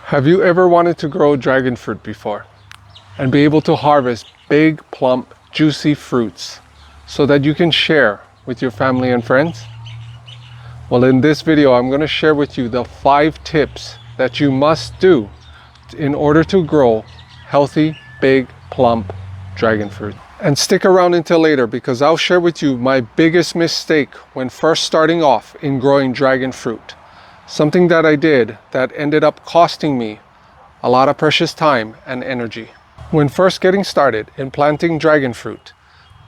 Have you ever wanted to grow dragon fruit before and be able to harvest big, plump, juicy fruits so that you can share with your family and friends? Well, in this video, I'm going to share with you the 5 tips that you must do in order to grow healthy, big, plump dragon fruit. And stick around until later because I'll share with you my biggest mistake when first starting off in growing dragon fruit. Something that I did that ended up costing me a lot of precious time and energy. When first getting started in planting dragon fruit,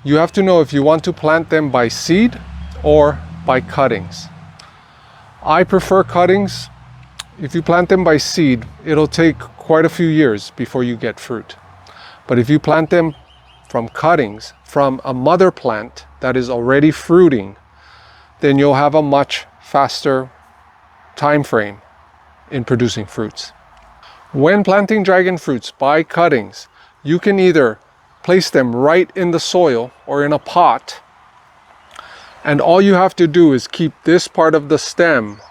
you have to know if you want to plant them by seed or by cuttings. I prefer cuttings. If you plant them by seed, it'll take quite a few years before you get fruit. But if you plant them from cuttings, from a mother plant that is already fruiting, then you'll have a much faster time frame in producing fruits. When planting dragon fruits by cuttings, you can either place them right in the soil or in a pot, and all you have to do is keep this part of the stem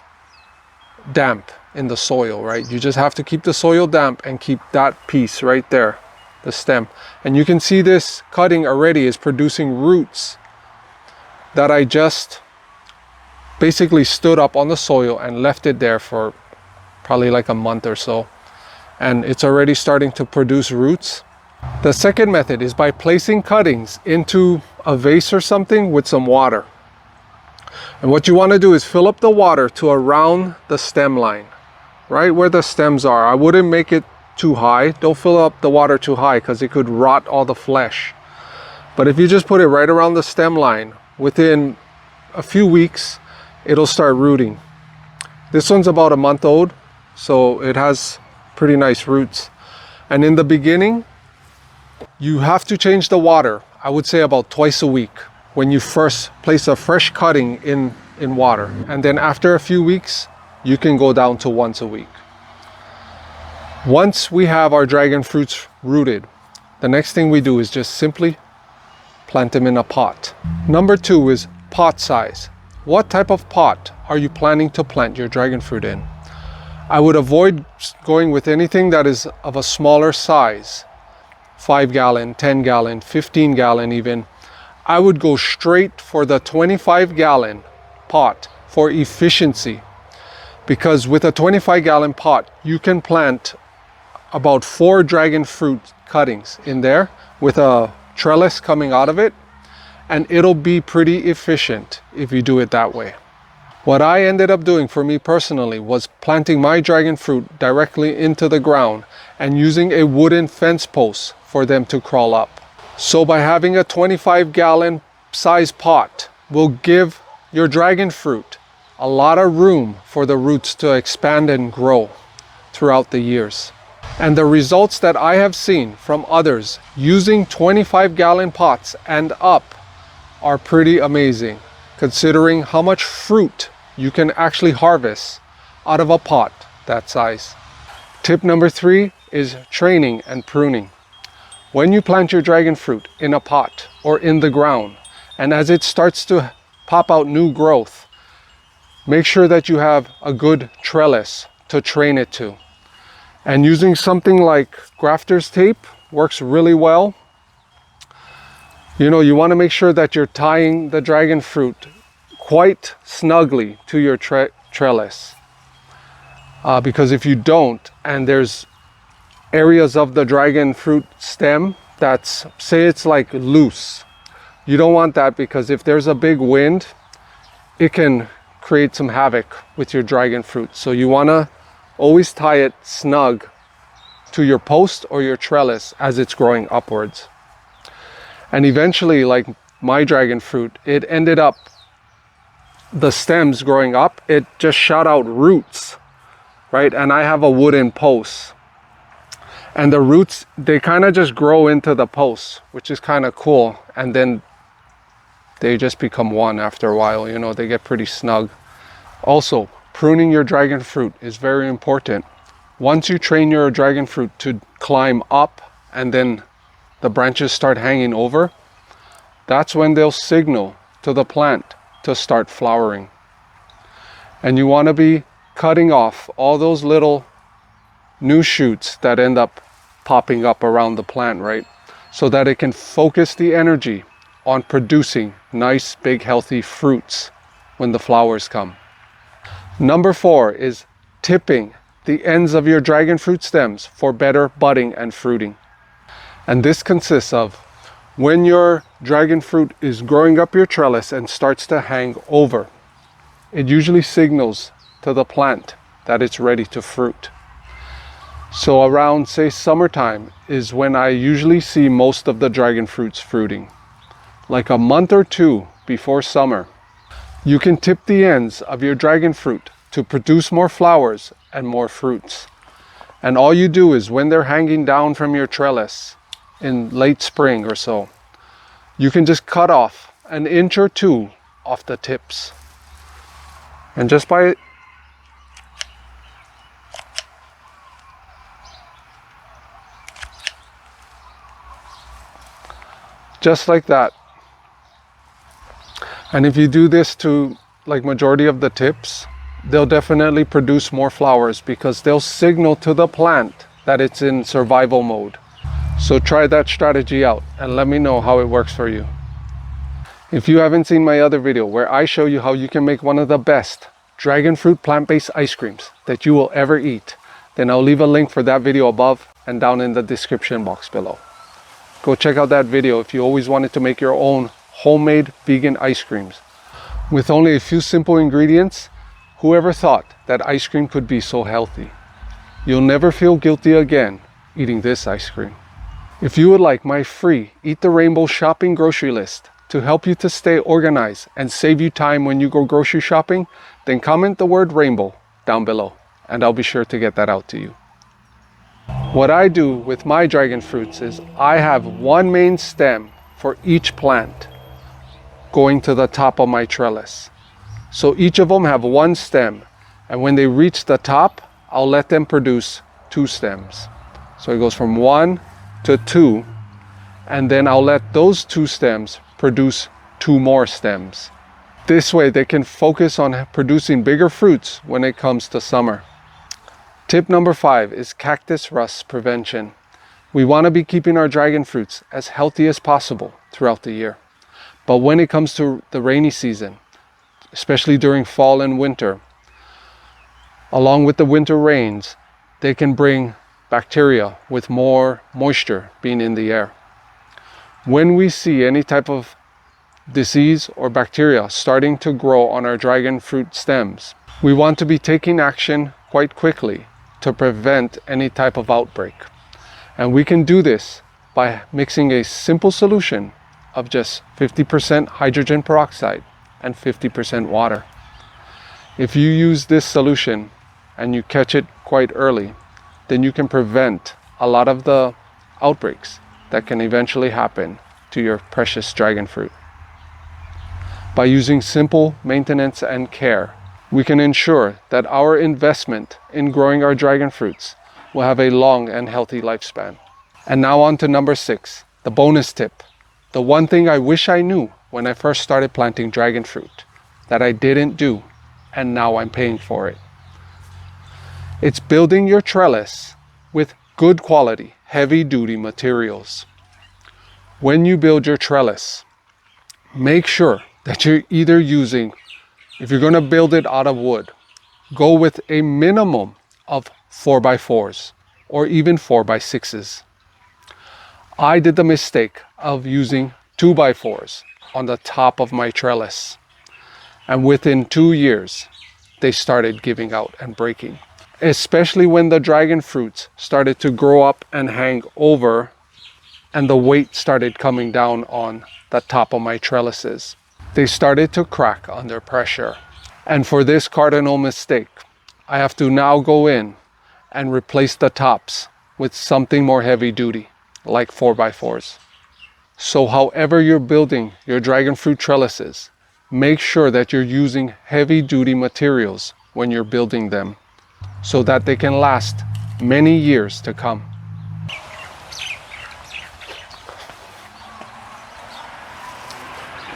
damp in the soil, right? You just have to keep the soil damp and keep that piece right there, the stem. And you can see this cutting already is producing roots that I just basically stood up on the soil and left it there for probably like a month or so, and it's already starting to produce roots. The second method is by placing cuttings into a vase or something with some water. And what you want to do is fill up the water to around the stem line, right where the stems are. I wouldn't make it too high. Don't fill up the water too high because it could rot all the flesh. But if you just put it right around the stem line, within a few weeks it'll start rooting. This one's about a month old, so it has pretty nice roots. And in the beginning, you have to change the water, I would say about twice a week, when you first place a fresh cutting in water. And then after a few weeks, you can go down to once a week. Once we have our dragon fruits rooted, the next thing we do is just simply plant them in a pot. Number 2 is pot size. What type of pot are you planning to plant your dragon fruit in? I would avoid going with anything that is of a smaller size, 5 gallon, 10 gallon, 15 gallon even. I would go straight for the 25 gallon pot for efficiency, because with a 25 gallon pot, you can plant about 4 dragon fruit cuttings in there with a trellis coming out of it. And it'll be pretty efficient if you do it that way. What I ended up doing for me personally was planting my dragon fruit directly into the ground and using a wooden fence post for them to crawl up. So by having a 25 gallon size pot will give your dragon fruit a lot of room for the roots to expand and grow throughout the years. And the results that I have seen from others using 25 gallon pots and up are pretty amazing, considering how much fruit you can actually harvest out of a pot that size. Tip number 3 is training and pruning. When you plant your dragon fruit in a pot or in the ground, and as it starts to pop out new growth, make sure that you have a good trellis to train it to. And using something like grafter's tape works really well. You know, you want to make sure that you're tying the dragon fruit quite snugly to your trellis. Because if you don't, and there's areas of the dragon fruit stem that's, say it's like loose, you don't want that, because if there's a big wind, it can create some havoc with your dragon fruit. So you want to always tie it snug to your post or your trellis as it's growing upwards. And eventually, like my dragon fruit, it ended up, the stems growing up, it just shot out roots, right? And I have a wooden post. And the roots, they kind of just grow into the post, which is kind of cool. And then they just become one after a while, you know, they get pretty snug. Also, pruning your dragon fruit is very important. Once you train your dragon fruit to climb up and then the branches start hanging over, that's when they'll signal to the plant to start flowering. And you want to be cutting off all those little new shoots that end up popping up around the plant, right? So that it can focus the energy on producing nice, big, healthy fruits when the flowers come. Number 4 is tipping the ends of your dragon fruit stems for better budding and fruiting. And this consists of when your dragon fruit is growing up your trellis and starts to hang over, it usually signals to the plant that it's ready to fruit. So around, say, summertime is when I usually see most of the dragon fruits fruiting. Like a month or 2 before summer, you can tip the ends of your dragon fruit to produce more flowers and more fruits. And all you do is when they're hanging down from your trellis in late spring or so, you can just cut off an inch or 2 off the tips. And just by just like that. And if you do this to like majority of the tips, they'll definitely produce more flowers because they'll signal to the plant that it's in survival mode. So try that strategy out and let me know how it works for you. If you haven't seen my other video where I show you how you can make one of the best dragon fruit plant-based ice creams that you will ever eat, then I'll leave a link for that video above and down in the description box below. Go check out that video if you always wanted to make your own homemade vegan ice creams. With only a few simple ingredients, whoever thought that ice cream could be so healthy? You'll never feel guilty again eating this ice cream. If you would like my free Eat the Rainbow shopping grocery list to help you to stay organized and save you time when you go grocery shopping, then comment the word rainbow down below and I'll be sure to get that out to you. What I do with my dragon fruits is I have one main stem for each plant going to the top of my trellis. So each of them have one stem, and when they reach the top, I'll let them produce 2 stems. So it goes from 1 to 2, and then I'll let those 2 stems produce 2 more stems. This way they can focus on producing bigger fruits when it comes to summer. Tip number 5 is cactus rust prevention. We want to be keeping our dragon fruits as healthy as possible throughout the year. But when it comes to the rainy season, especially during fall and winter, along with the winter rains, they can bring bacteria with more moisture being in the air. When we see any type of disease or bacteria starting to grow on our dragon fruit stems, we want to be taking action quite quickly to prevent any type of outbreak. And we can do this by mixing a simple solution of just 50% hydrogen peroxide and 50% water. If you use this solution and you catch it quite early, then you can prevent a lot of the outbreaks that can eventually happen to your precious dragon fruit. By using simple maintenance and care, we can ensure that our investment in growing our dragon fruits will have a long and healthy lifespan. And now on to number 6, the bonus tip. The one thing I wish I knew when I first started planting dragon fruit that I didn't do, and now I'm paying for it. It's building your trellis with good quality, heavy-duty materials. When you build your trellis, make sure that you're either using, if you're going to build it out of wood, go with a minimum of 4x4s or even 4x6s. I did the mistake of using 2x4s on the top of my trellis, and within 2 years they started giving out and breaking, especially when the dragon fruits started to grow up and hang over and the weight started coming down on the top of my trellises. They started to crack under pressure. And for this cardinal mistake, I have to now go in and replace the tops with something more heavy duty, like 4x4s. So however you're building your dragon fruit trellises, make sure that you're using heavy duty materials when you're building them, so that they can last many years to come.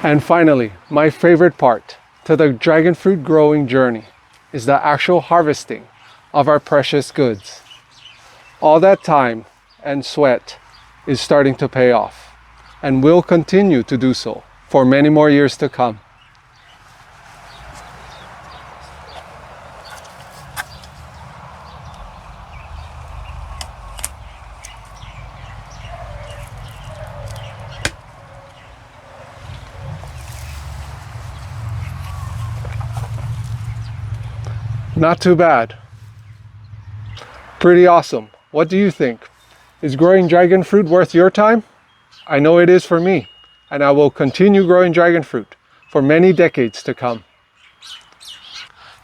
And finally, my favorite part to the dragon fruit growing journey is the actual harvesting of our precious goods. All that time and sweat is starting to pay off and will continue to do so for many more years to come. Not too bad. Pretty awesome. What do you think? Is growing dragon fruit worth your time? I know it is for me, and I will continue growing dragon fruit for many decades to come.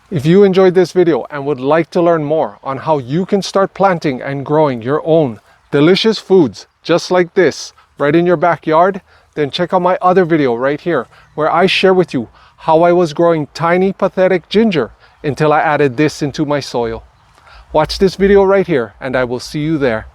If you enjoyed this video and would like to learn more on how you can start planting and growing your own delicious foods just like this right in your backyard, then check out my other video right here where I share with you how I was growing tiny pathetic ginger until I added this into my soil. Watch this video right here and I will see you there.